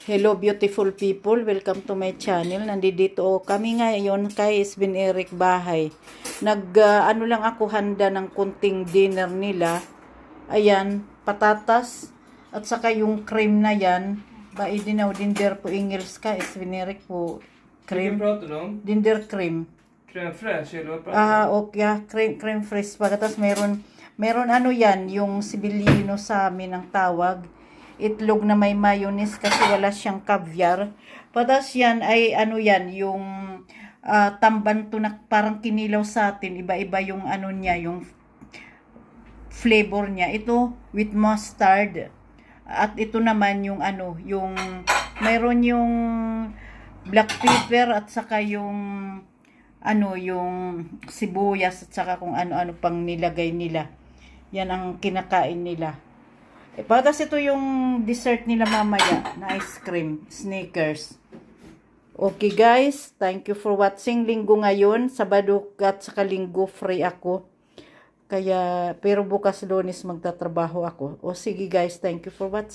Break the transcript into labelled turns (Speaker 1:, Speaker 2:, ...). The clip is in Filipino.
Speaker 1: Hello beautiful people, welcome to my channel. Nandito kami ngayon kay Isbin Eric bahay. Ano lang ako handa ng kunting dinner nila. Ayan, patatas at saka yung cream na yan. Dinaw dinder po ingils ka Isbin Eric po. Cream. Dinder cream.
Speaker 2: Crème fraîche, eller vad?
Speaker 1: Okay, cream fresh. Pagkatas meron ano yan, yung sibilino sa amin ang tawag. Itlog na may mayonnaise kasi wala siyang caviar. Patas yan ay ano yan, yung tamban to na parang kinilaw sa atin. Iba-iba yung ano niya, yung flavor niya. Ito with mustard. At ito naman yung ano, yung mayroon yung black pepper at saka yung ano, yung sibuyas at saka kung ano-ano pang nilagay nila. Yan ang kinakain nila. Patas ito yung dessert nila mamaya na ice cream, Snickers. Okay guys, thank you for watching. Linggo ngayon, Sabado at saka Linggo free ako. Kaya, pero bukas Lunes magtatrabaho ako. O sige guys, thank you for watching.